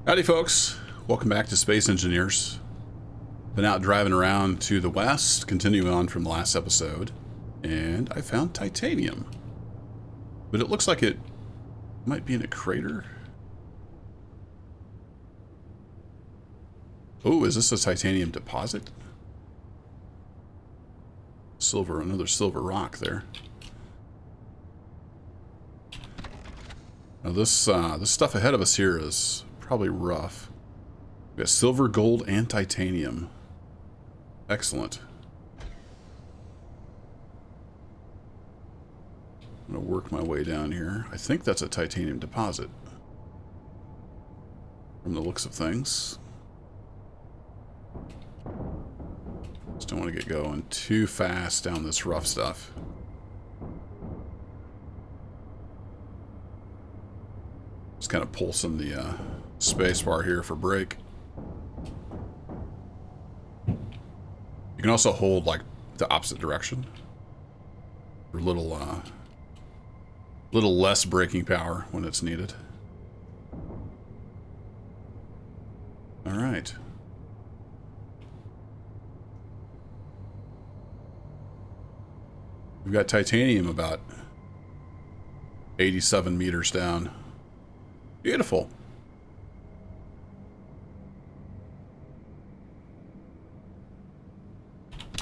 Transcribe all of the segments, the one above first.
Howdy folks, welcome back to Space Engineers. Been out driving around to the west, continuing on from the last episode, and I found titanium. But it looks like it might be in a crater. Oh, is this a titanium deposit? Silver, another silver rock there. Now this stuff ahead of us here is probably rough. We got silver, gold, and titanium. Excellent. I'm gonna work my way down here. I think that's a titanium deposit from the looks of things. Just don't want to get going too fast down this rough stuff. Just kind of pulsing the space bar here for brake. You can also hold like the opposite direction for little less braking power when it's needed. All right. We've got titanium about 87 meters down. Beautiful.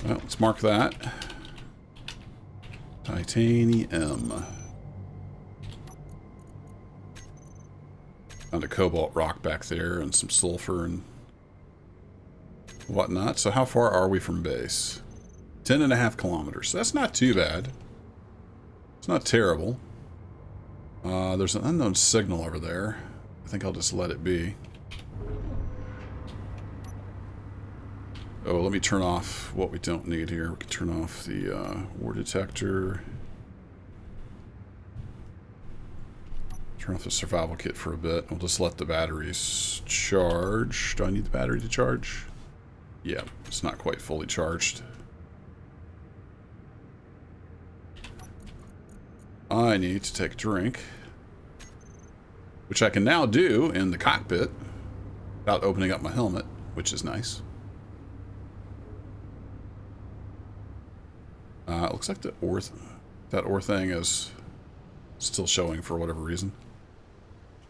Well, let's mark that. Titanium. Found a cobalt rock back there and some sulfur and whatnot. So how far are we from base? 10.5 kilometers. That's not too bad. It's not terrible. There's an unknown signal over there. I think I'll just let it be. Oh, let me turn off what we don't need here. We can turn off the war detector. Turn off the survival kit for a bit. We'll just let the batteries charge. Do I need the battery to charge? Yeah, it's not quite fully charged. I need to take a drink, which I can now do in the cockpit without opening up my helmet, which is nice. Looks like that ore thing is still showing for whatever reason.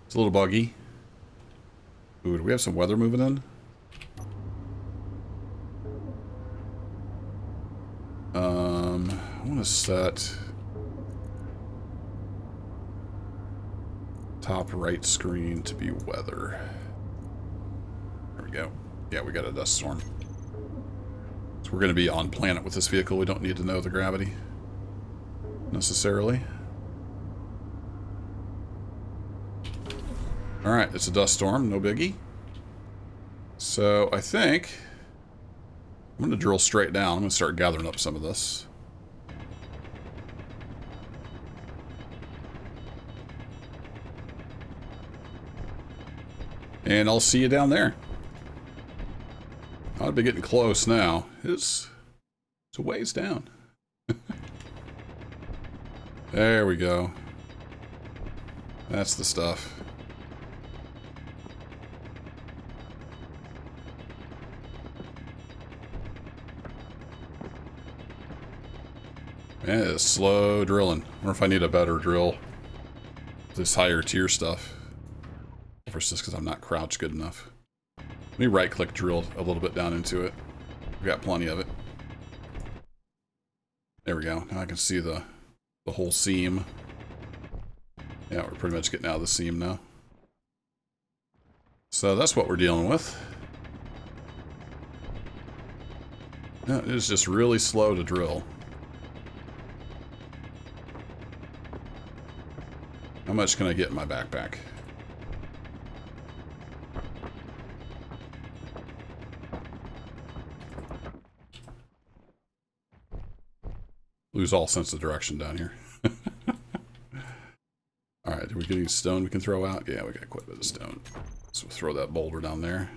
It's a little buggy. Ooh, do we have some weather moving in? I want to set top right screen to be weather. There we go. Yeah, we got a dust storm. So we're going to be on planet with this vehicle. We don't need to know the gravity necessarily. Alright, it's a dust storm, no biggie. So I think I'm going to drill straight down. I'm going to start gathering up some of this. And I'll see you down there. I'll be getting close now. It's a ways down. There we go. That's the stuff. Man, it's slow drilling. I wonder if I need a better drill. This higher tier stuff. Or it's just because I'm not crouched good enough. Let me right click drill a little bit down into it. We got plenty of it. There we go. Now I can see the whole seam. Yeah, we're pretty much getting out of the seam now. So that's what we're dealing with. Yeah, it is just really slow to drill. How much can I get in my backpack? Lose all sense of direction down here. Alright, are we getting stone we can throw out? Yeah, we got quite a bit of stone. So we'll throw that boulder down there.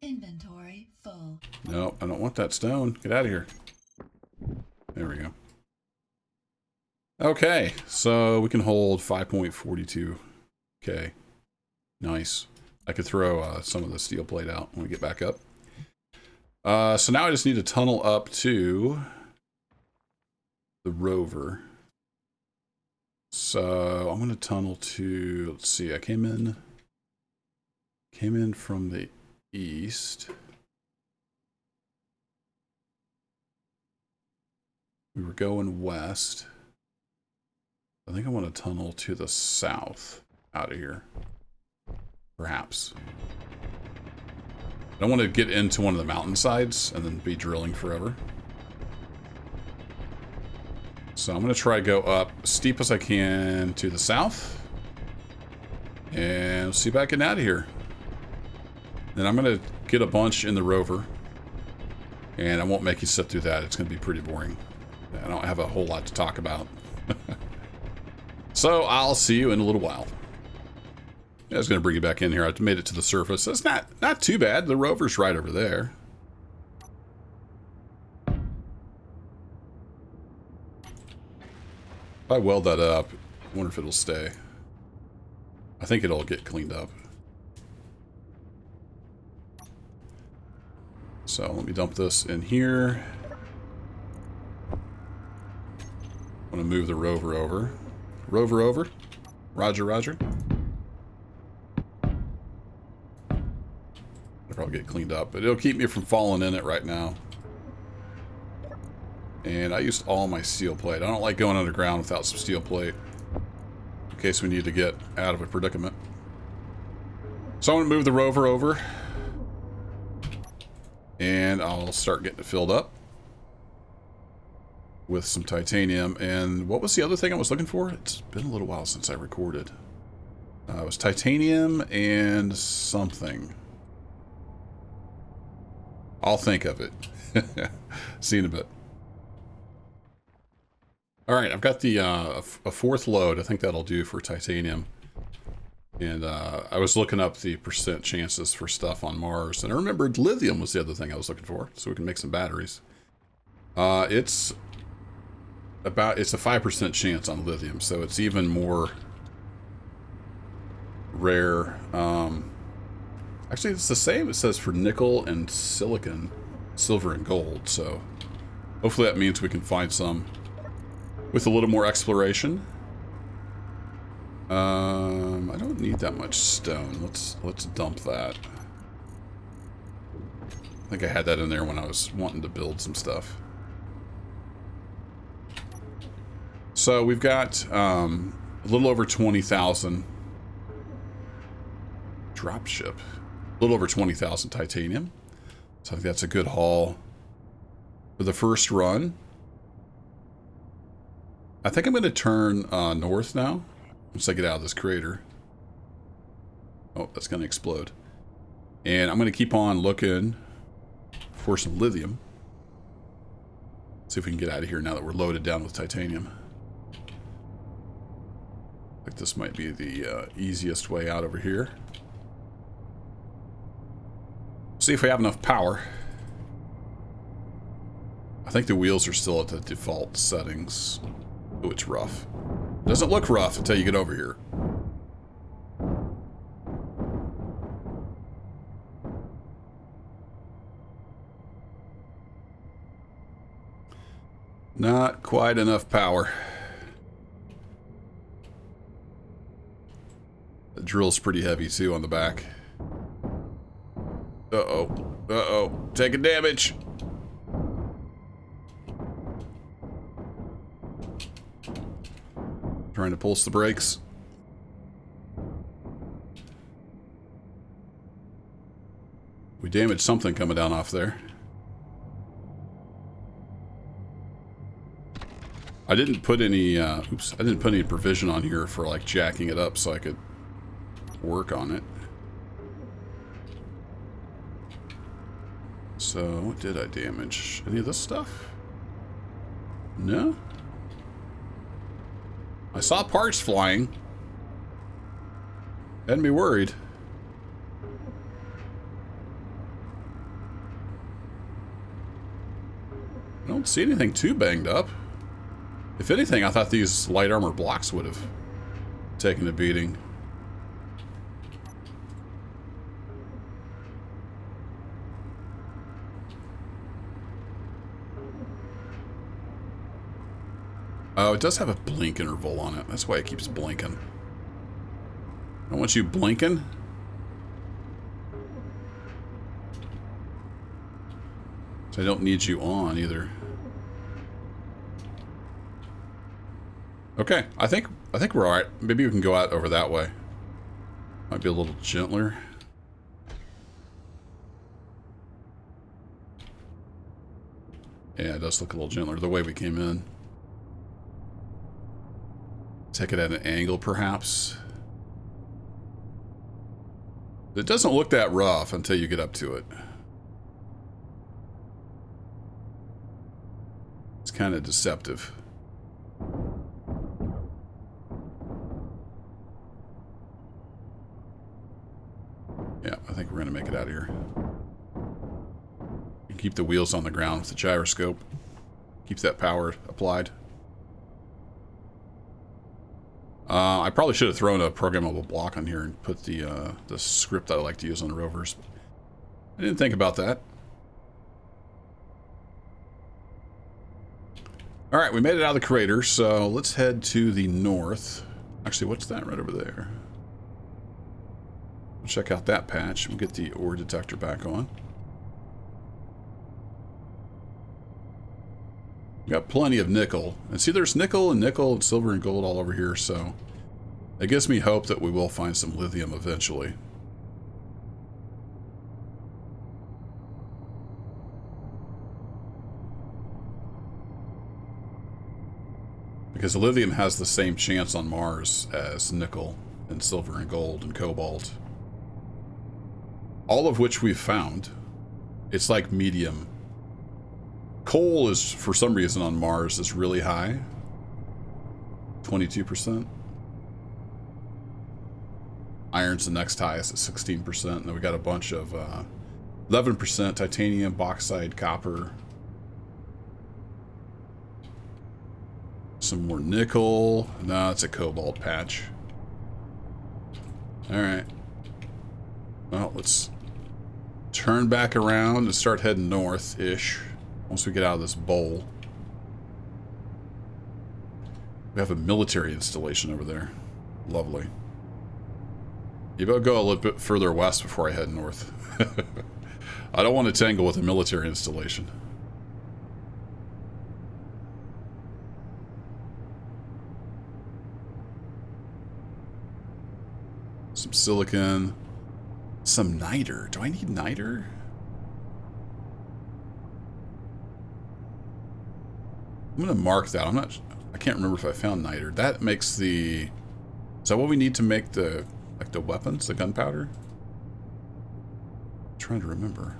Inventory full. No, I don't want that stone. Get out of here. There we go. Okay, so we can hold 5.42K. Nice. I could throw some of the steel plate out when we get back up. So now I just need to tunnel up to the rover. So I'm going to tunnel to, let's see, I came in from the east. We were going west. I think I want to tunnel to the south out of here. Perhaps. I don't want to get into one of the mountainsides and then be drilling forever. So I'm going to try to go up as steep as I can to the south. And see if I can get out of here. Then I'm going to get a bunch in the rover. And I won't make you sit through that. It's going to be pretty boring. I don't have a whole lot to talk about. So I'll see you in a little while. I was going to bring you back in here. I made it to the surface. It's not too bad. The rover's right over there. If I weld that up, I wonder if it'll stay. I think it'll get cleaned up. So let me dump this in here. I'm going to move the rover over. Rover over. Roger, roger. It'll probably get cleaned up, but it'll keep me from falling in it right now. And I used all my steel plate. I don't like going underground without some steel plate, in case we need to get out of a predicament. So I'm going to move the rover over. And I'll start getting it filled up with some titanium. And what was the other thing I was looking for? It's been a little while since I recorded. It was titanium and something. I'll think of it. See you in a bit. All right, I've got the a fourth load. I think that'll do for titanium. And I was looking up the percent chances for stuff on Mars, and I remembered lithium was the other thing I was looking for, so we can make some batteries. It's a 5% chance on lithium, so it's even more rare. Actually, it's the same. It says for nickel and silicon, silver and gold. So hopefully that means we can find some with a little more exploration. I don't need that much stone. Let's dump that. I think I had that in there when I was wanting to build some stuff. So we've got a little over 20,000 drop ship. A little over 20,000 titanium. So I think that's a good haul for the first run. I think I'm going to turn north now. Once I get out of this crater. Oh, that's going to explode. And I'm going to keep on looking for some lithium. See if we can get out of here now that we're loaded down with titanium. I think this might be the easiest way out over here. See if we have enough power. I think the wheels are still at the default settings. Oh, it's rough. Doesn't look rough until you get over here. Not quite enough power. The drill's pretty heavy too on the back. Uh-oh. Uh-oh. Taking damage. Trying to pulse the brakes. We damaged something coming down off there. I didn't put any, I didn't put any provision on here for like jacking it up so I could work on it. So, what did I damage? Any of this stuff? No? I saw parts flying. Had me worried. I don't see anything too banged up. If anything, I thought these light armor blocks would have taken a beating. Oh, it does have a blink interval on it. That's why it keeps blinking. I don't want you blinking. So I don't need you on either. Okay, I think we're all right. Maybe we can go out over that way. Might be a little gentler. Yeah, it does look a little gentler the way we came in. Take it at an angle, perhaps. It doesn't look that rough until you get up to it. It's kind of deceptive. Yeah, I think we're going to make it out of here. And keep the wheels on the ground with the gyroscope. Keeps that power applied. I probably should have thrown a programmable block on here and put the script that I like to use on the rovers. I didn't think about that. Alright, we made it out of the crater, so let's head to the north. Actually, what's that right over there? We'll check out that patch. We'll get the ore detector back on. We got plenty of nickel. And see, there's nickel and silver and gold all over here, so it gives me hope that we will find some lithium eventually. Because lithium has the same chance on Mars as nickel and silver and gold and cobalt. All of which we've found. It's like medium. Coal is, for some reason on Mars, is really high. 22%. Iron's the next highest at 16%. And then we got a bunch of 11% titanium, bauxite, copper. Some more nickel. No, it's a cobalt patch. Alright. Well, let's turn back around and start heading north-ish. Once we get out of this bowl. We have a military installation over there. Lovely. Maybe I'll go a little bit further west before I head north. I don't want to tangle with a military installation. Some silicon. Some niter. Do I need niter? I'm going to mark that. I can't remember if I found niter. That makes the... Is that what we need to make the, like the weapons, the gunpowder? I'm trying to remember.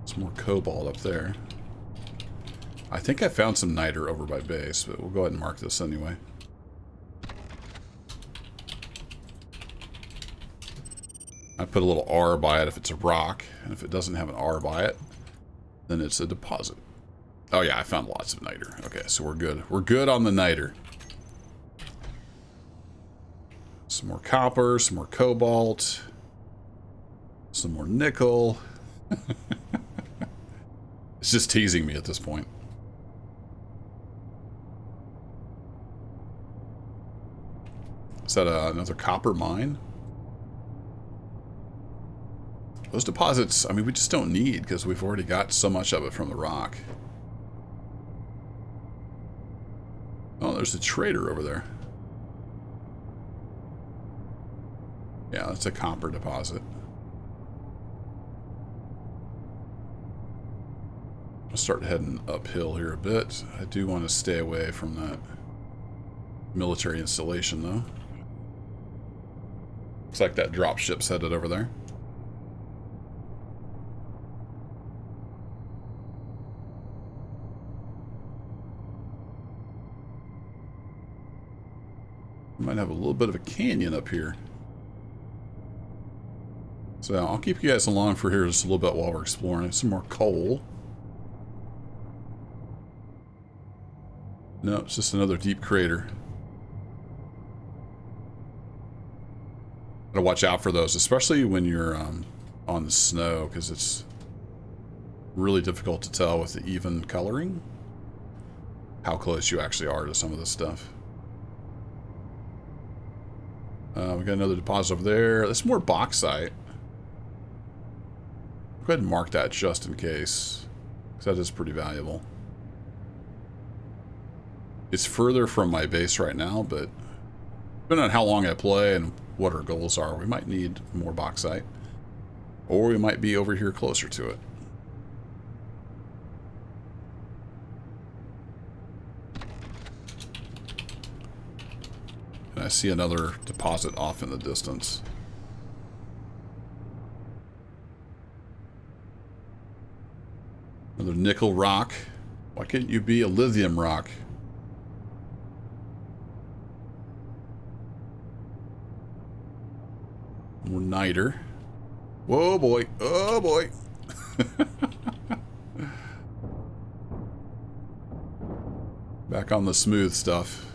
Some more cobalt up there. I think I found some niter over by base, but we'll go ahead and mark this anyway. I put a little R by it if it's a rock, and if it doesn't have an R by it, then it's a deposit. Oh yeah, I found lots of niter. Okay, so we're good. We're good on the niter. Some more copper, some more cobalt, some more nickel. It's just teasing me at this point. Is that another copper mine? Those deposits, I mean, we just don't need because we've already got so much of it from the rock. Oh, there's a trader over there. Yeah, that's a copper deposit. I'll start heading uphill here a bit. I do want to stay away from that military installation, though. Looks like that dropship's headed over there. We might have a little bit of a canyon up here. So I'll keep you guys along for here just a little bit while we're exploring. Some more coal. No, it's just another deep crater. Gotta watch out for those, especially when you're on the snow, because it's really difficult to tell with the even coloring how close you actually are to some of this stuff. We got another deposit over there. That's more bauxite. Go ahead and mark that just in case, because that is pretty valuable. It's further from my base right now, but depending on how long I play and what our goals are, we might need more bauxite. Or we might be over here closer to it. And I see another deposit off in the distance. Another nickel rock. Why can't you be a lithium rock? More niter. Whoa, boy. Oh, boy. Back on the smooth stuff.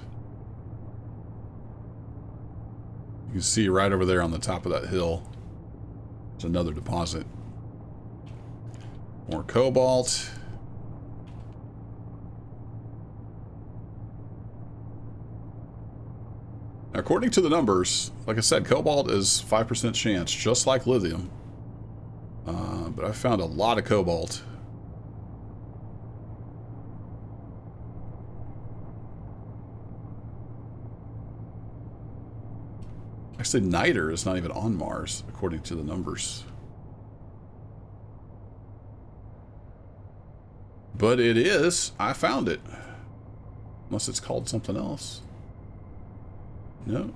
You can see right over there on the top of that hill. There's another deposit. More cobalt. According to the numbers, like I said, cobalt is 5% chance, just like lithium. But I found a lot of cobalt. Actually, niter is not even on Mars, according to the numbers. But it is. I found it. Unless it's called something else. No.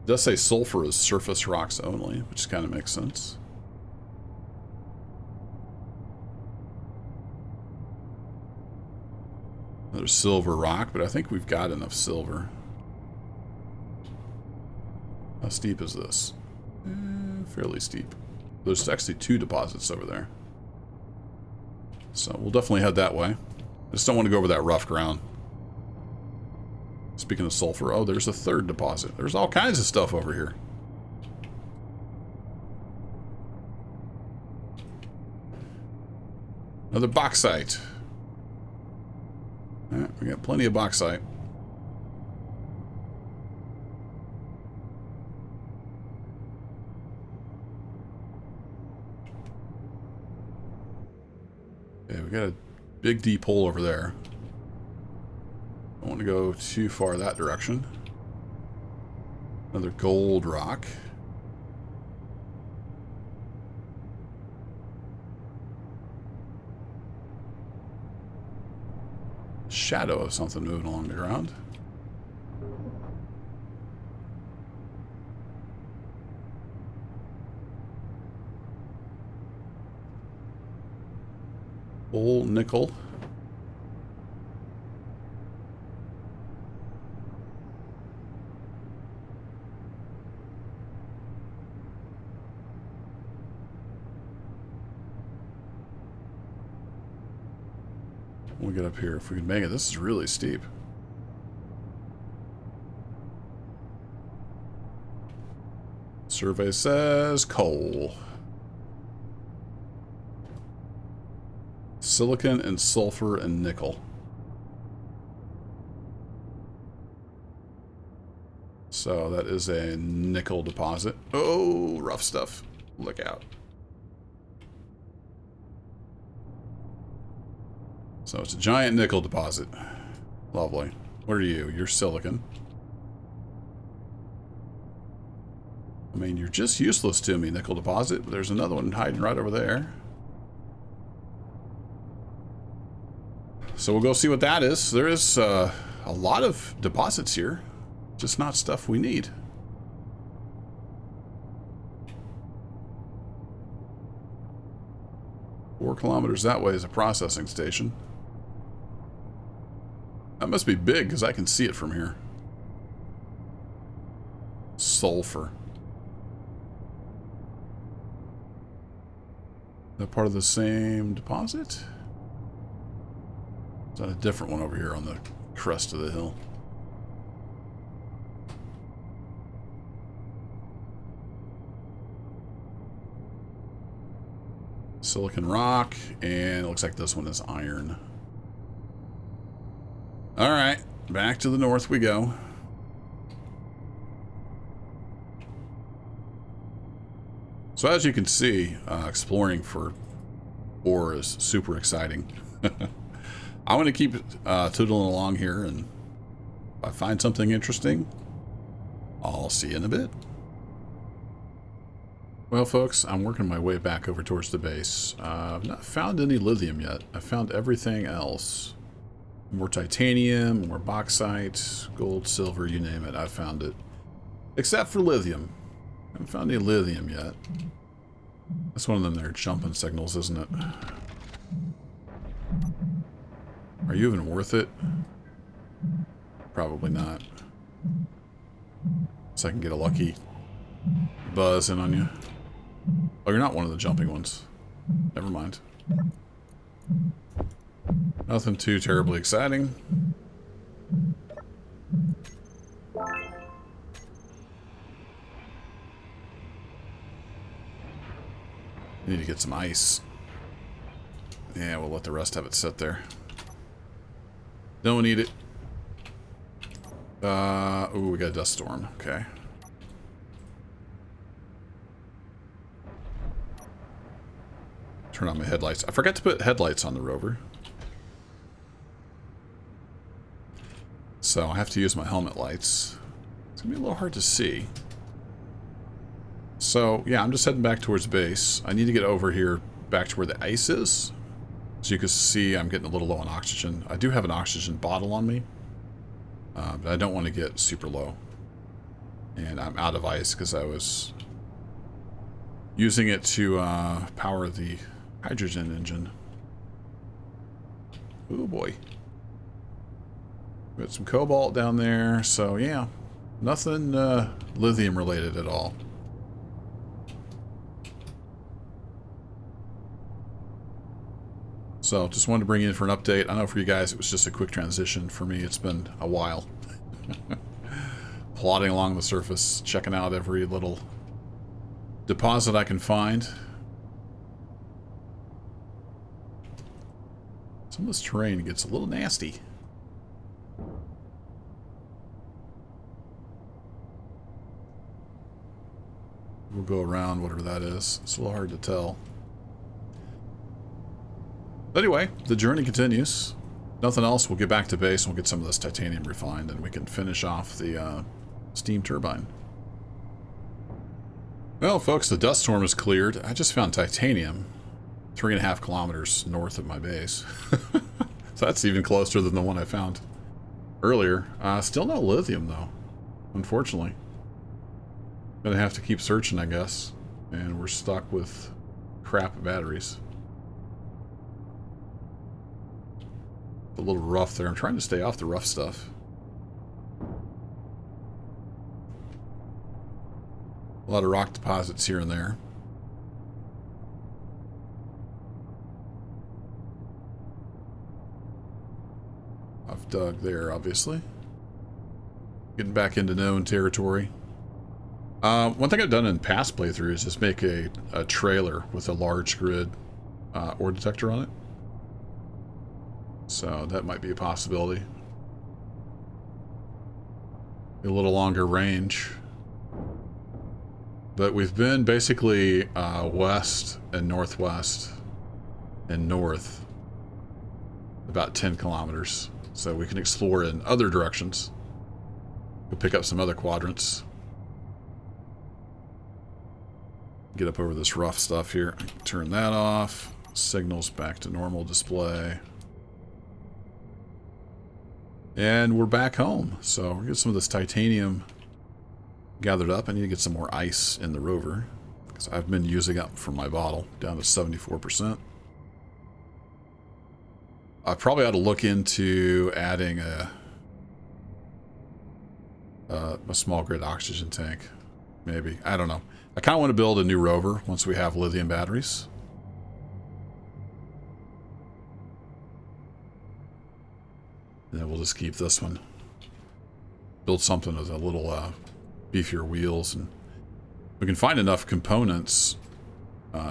It does say sulfur is surface rocks only, which kind of makes sense. Another silver rock, but I think we've got enough silver. How steep is this? Fairly steep. There's actually 2 deposits over there. So we'll definitely head that way. I just don't want to go over that rough ground. Speaking of sulfur, oh, there's a 3rd deposit. There's all kinds of stuff over here. Another bauxite. All right, we got plenty of bauxite. Okay, we got a big deep hole over there. I don't want to go too far that direction. Another gold rock. Shadow of something moving along the ground. Old nickel. We'll get up here if we can make it. This is really steep. Survey says coal. Silicon and sulfur and nickel. So that is a nickel deposit. Oh, rough stuff. Look out. So it's a giant nickel deposit. Lovely. What are you? You're silicon. I mean, you're just useless to me, nickel deposit, but there's another one hiding right over there. So we'll go see what that is. There is a lot of deposits here, just not stuff we need. Four kilometers that way is a processing station. That must be big because I can see it from here. Sulfur. That part of the same deposit? Is Got a different one over here on the crest of the hill. Silicon rock, and it looks like this one is iron. Alright, back to the north we go. So as you can see, exploring for ore is super exciting. I'm going to keep tootling along here, and if I find something interesting, I'll see you in a bit. Well, folks, I'm working my way back over towards the base. I've not found any lithium yet. I found everything else. More titanium, more bauxite, gold, silver, you name it, I found it. Except for lithium. I haven't found any lithium yet. That's one of them there jumping signals, isn't it? Are you even worth it? Probably not. So I can get a lucky buzz in on you. Oh, you're not one of the jumping ones. Never mind. Nothing too terribly exciting. Need to get some ice. Yeah, we'll let the rest of it sit there. Don't need it. Ooh, we got a dust storm. Okay. Turn on my headlights. I forgot to put headlights on the rover. So I have to use my helmet lights. It's going to be a little hard to see. So, yeah, I'm just heading back towards base. I need to get over here back to where the ice is. So you can see I'm getting a little low on oxygen. I do have an oxygen bottle on me. But I don't want to get super low. And I'm out of ice because I was using it to power the hydrogen engine. Oh boy. Got some cobalt down there. So, yeah, nothing lithium related at all. So, just wanted to bring you in for an update. I know for you guys it was just a quick transition. For me, it's been a while. Plodding along the surface, checking out every little deposit I can find. Some of this terrain gets a little nasty. We'll go around whatever that is. It's a little hard to tell. But anyway, the journey continues. Nothing else, we'll get back to base and we'll get some of this titanium refined and we can finish off the steam turbine. Well, folks, the dust storm is cleared. I just found titanium 3.5 kilometers north of my base. So that's even closer than the one I found earlier. Still no lithium, though, unfortunately. Gonna have to keep searching, I guess. And we're stuck with crap batteries. A little rough there. I'm trying to stay off the rough stuff. A lot of rock deposits here and there. I've dug there, obviously. Getting back into known territory. One thing I've done in past playthroughs is just make a trailer with a large grid ore detector on it. So that might be a possibility. A little longer range. But we've been basically west and northwest and north about 10 kilometers. So we can explore in other directions. We'll pick up some other quadrants. Get up over this rough stuff here. Turn that off. Signals back to normal display. And we're back home. So we'll get some of this titanium gathered up. I need to get some more ice in the rover because I've been using up from my bottle down to 74%. I probably ought to look into adding a small grid oxygen tank. Maybe. I don't know. I kind of want to build a new rover once we have lithium batteries. then we'll just keep this one. Build something with a little beefier wheels, and we can find enough components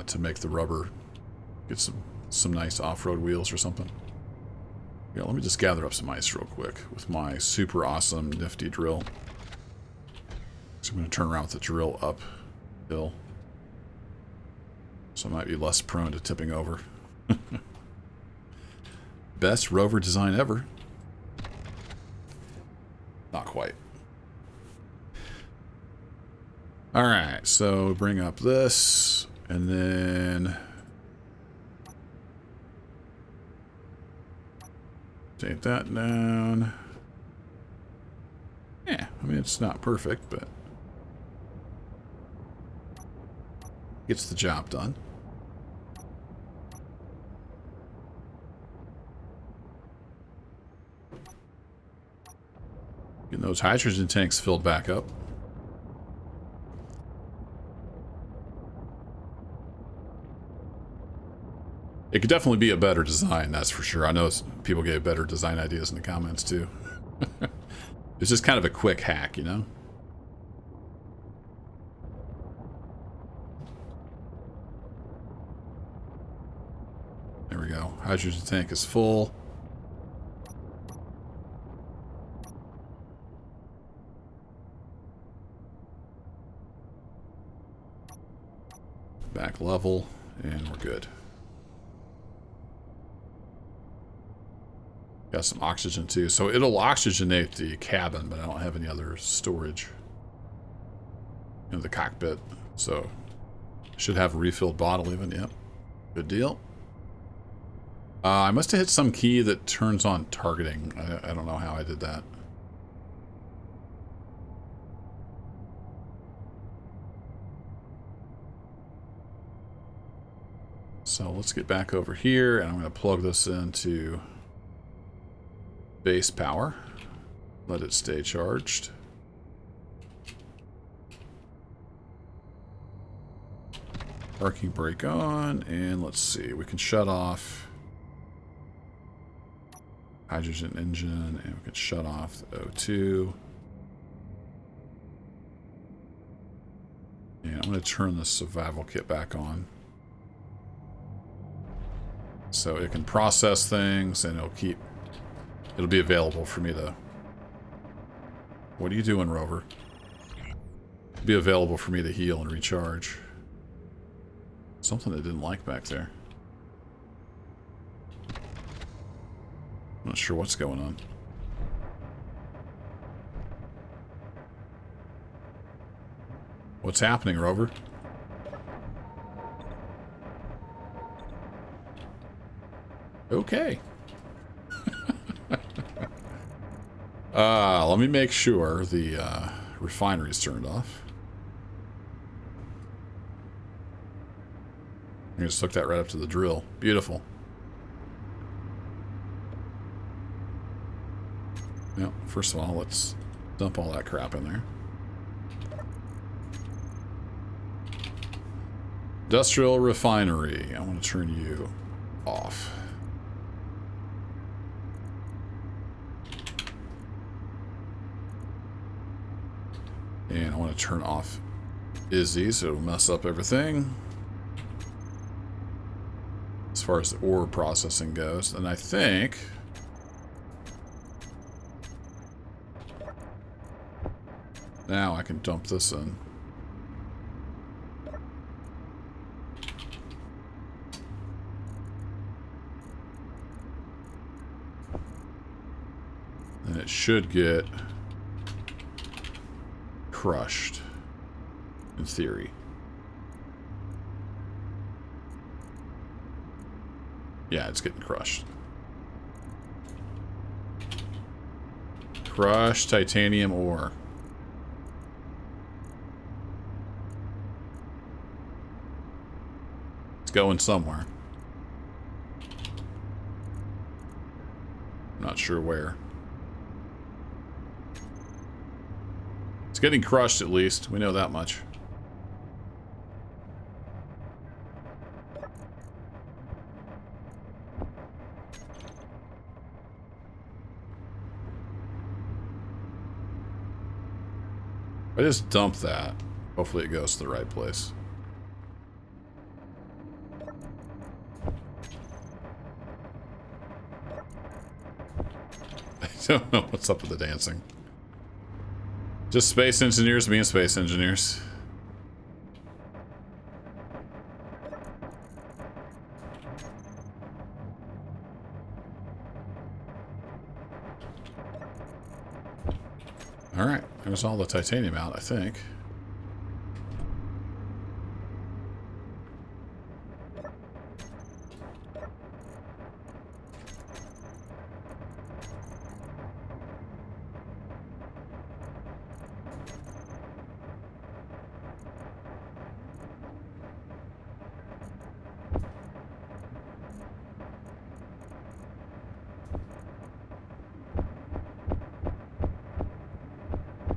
to make the rubber. Get some nice off-road wheels or something. Yeah, let me just gather up some ice real quick with my super awesome nifty drill. So I'm going to turn around with the drill uphill, so I might be less prone to tipping over. Best rover design ever. Not quite. Alright, so bring up this, and then take that down. Yeah, I mean, it's not perfect, but gets the job done. Getting those hydrogen tanks filled back up. It could definitely be a better design, that's for sure. I know people gave better design ideas in the comments, too. It's just kind of a quick hack, you know? There we go. Hydrogen tank is full. Back level, and we're good. Got some oxygen too, so it'll oxygenate the cabin, but I don't have any other storage in the cockpit, so should have a refilled bottle even. Yep, good deal. I must have hit some key that turns on targeting. I don't know how I did that. So let's get back over here, and I'm going to plug this into base power. Let it stay charged. Parking brake on, and let's see, we can shut off hydrogen engine, and we can shut off the O2. And I'm going to turn the survival kit back on, so it can process things, and it'll be available for me to... What are you doing, Rover? It'll be available for me to heal and recharge. Something I didn't like back there. I'm not sure what's going on. What's happening, Rover? Okay. Let me make sure the refinery's turned off. I just hook that right up to the drill. Beautiful. Yep, first of all, let's dump all that crap in there. Industrial refinery. I want to turn you off. And I want to turn off Izzy, so it'll mess up everything as far as the ore processing goes. And I think now I can dump this in. And it should get crushed, in theory. Yeah, it's getting crushed. Crushed titanium ore. It's going somewhere. I'm not sure where. It's getting crushed, at least. We know that much. I just dump that. Hopefully it goes to the right place. I don't know what's up with the dancing. Just space engineers being space engineers. Alright, there's all the titanium out, I think.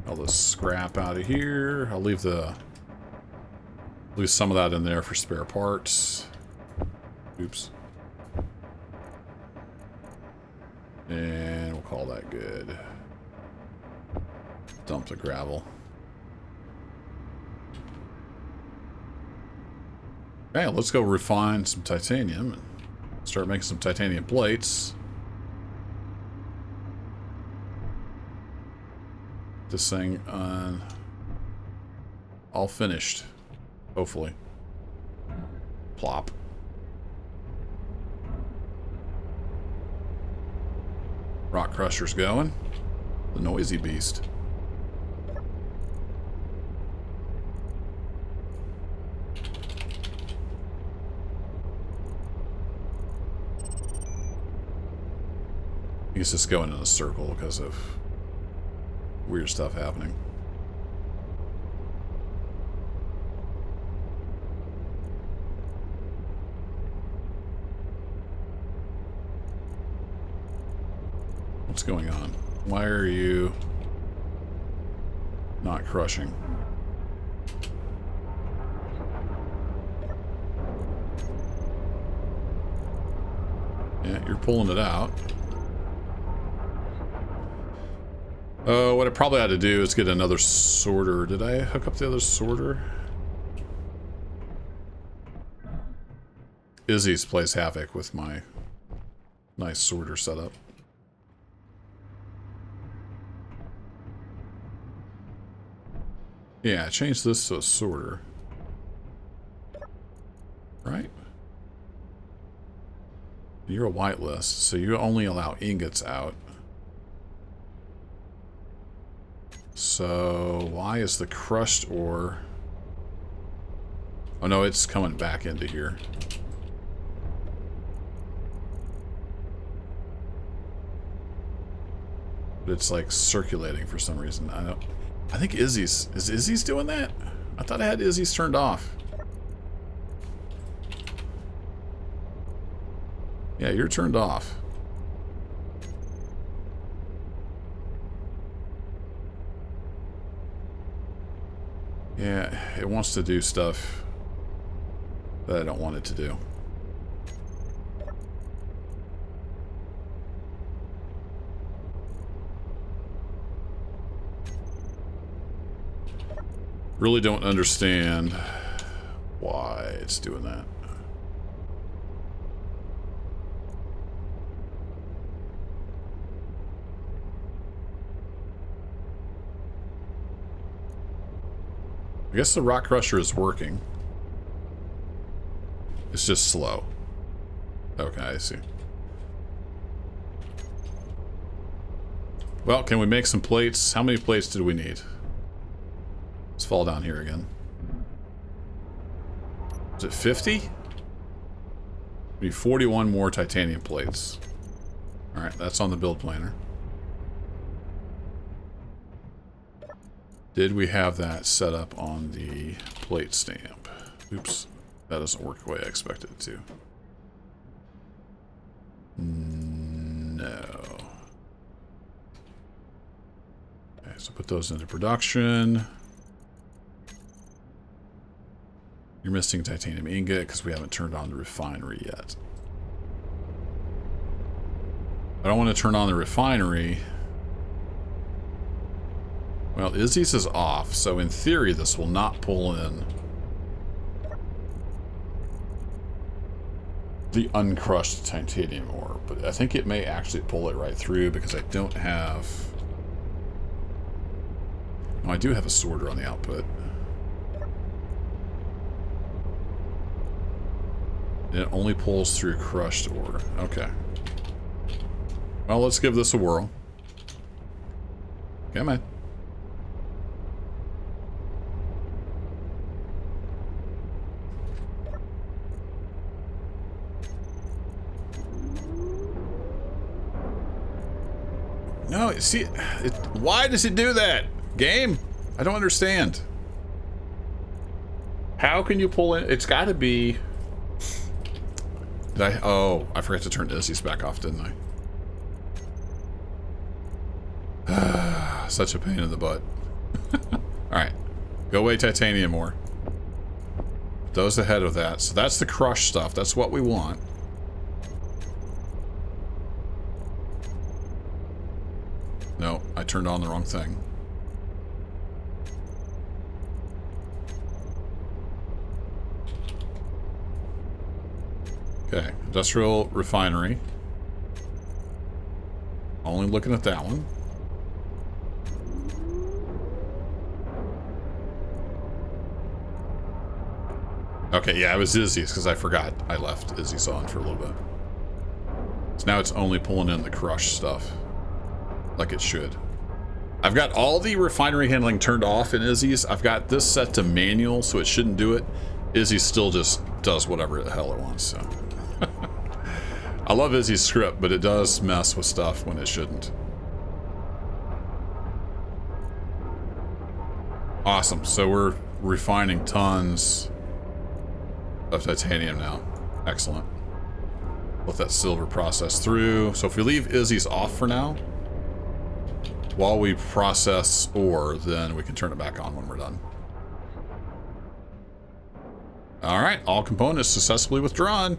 All this scrap out of here. I'll leave some of that in there for spare parts. Oops. And we'll call that good. Dump the gravel. Okay, let's go refine some titanium and start making some titanium plates. This thing all finished, hopefully. Plop. Rock crusher's going. The noisy beast. He's just going in a circle because of weird stuff happening. What's going on? Why are you not crushing? Yeah, you're pulling it out. What I probably had to do is get another sorter. Did I hook up the other sorter? Izzy's plays havoc with my nice sorter setup. Yeah, I changed this to a sorter. Right? You're a whitelist, so you only allow ingots out. So, why is the crushed ore... Oh no, it's coming back into here. But it's like circulating for some reason. I think Izzy's... Is Izzy's doing that? I thought I had Izzy's turned off. Yeah, you're turned off. Yeah, it wants to do stuff that I don't want it to do. Really don't understand why it's doing that. I guess the rock crusher is working. It's just slow. Okay, I see. Well, can we make some plates? How many plates did we need? Let's fall down here again. Is it 50? We need 41 more titanium plates. Alright, that's on the build planner. Did we have that set up on the plate stamp? Oops. That doesn't work the way I expected it to. No. Okay, so put those into production. You're missing titanium ingot because we haven't turned on the refinery yet. I don't want to turn on the refinery Well, Izzy's is off, so in theory this will not pull in the uncrushed titanium ore, but I think it may actually pull it right through because I don't have... Oh, I do have a sorter on the output. It only pulls through crushed ore. Okay. Well, let's give this a whirl. Come on. No, see, why does it do that? Game? I don't understand. How can you pull in? It's got to be... Oh, I forgot to turn Izzy's back off, didn't I? Such a pain in the butt. Alright. Go away, titanium ore. Those ahead of that. So that's the crushed stuff. That's what we want. No, I turned on the wrong thing. Okay, industrial refinery. Only looking at that one. Okay, yeah, it was Izzy's because I forgot I left Izzy's on for a little bit. So now it's only pulling in the crushed stuff. Like it should. I've got all the refinery handling turned off in Izzy's. I've got this set to manual, so it shouldn't do it. Izzy still just does whatever the hell it wants, so. I love Izzy's script, but it does mess with stuff when it shouldn't. Awesome, so we're refining tons of titanium now. Excellent. Let that silver process through. So if we leave Izzy's off for now, while we process ore, then we can turn it back on when we're done. Alright, all components successfully withdrawn.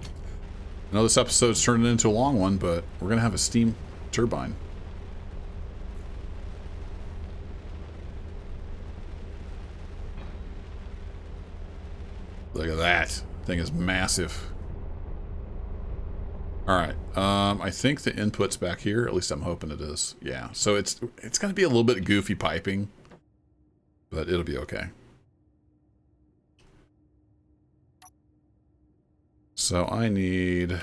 I know this episode's turning into a long one, but we're going to have a steam turbine. Look at that. Thing is massive. Alright, I think the input's back here. At least I'm hoping it is. Yeah, so it's going to be a little bit goofy piping, but it'll be okay. So I need...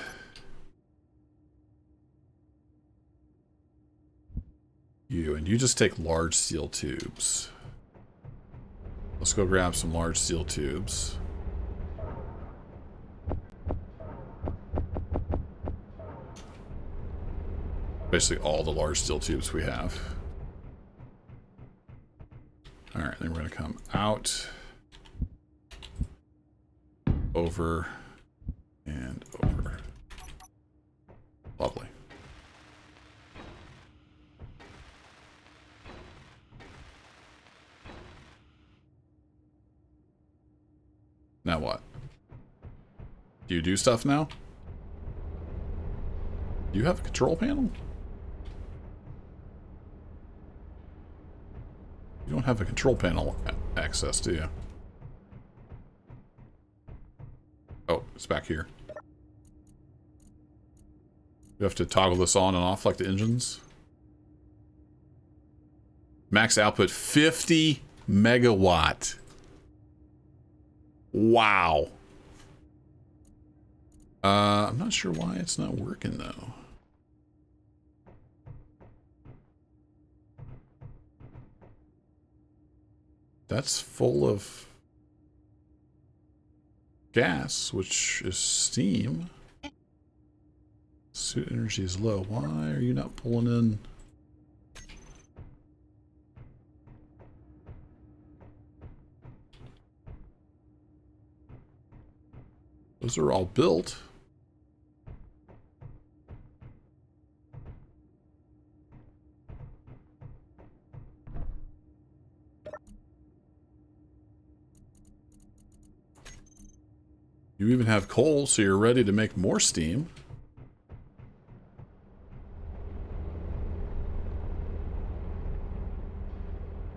you, and you just take large steel tubes. Let's go grab some large steel tubes. Basically all the large steel tubes we have. Alright, then we're going to come out, over, and over. Lovely. Now what? Do you do stuff now? Do you have a control panel? You don't have a control panel access, do you? Oh, it's back here. You have to toggle this on and off like the engines. Max output 50 megawatt. Wow. I'm not sure why it's not working though. That's full of gas, which is steam. Suit energy is low. Why are you not pulling in? Those are all built. You even have coal, so you're ready to make more steam.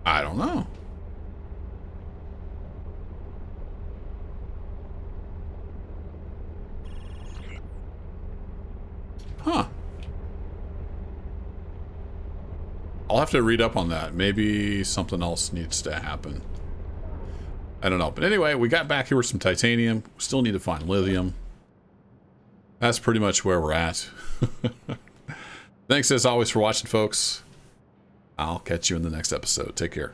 I don't know. Huh. I'll have to read up on that. Maybe something else needs to happen. I don't know. But anyway, we got back here with some titanium. We still need to find lithium. That's pretty much where we're at. Thanks as always for watching, folks. I'll catch you in the next episode. Take care.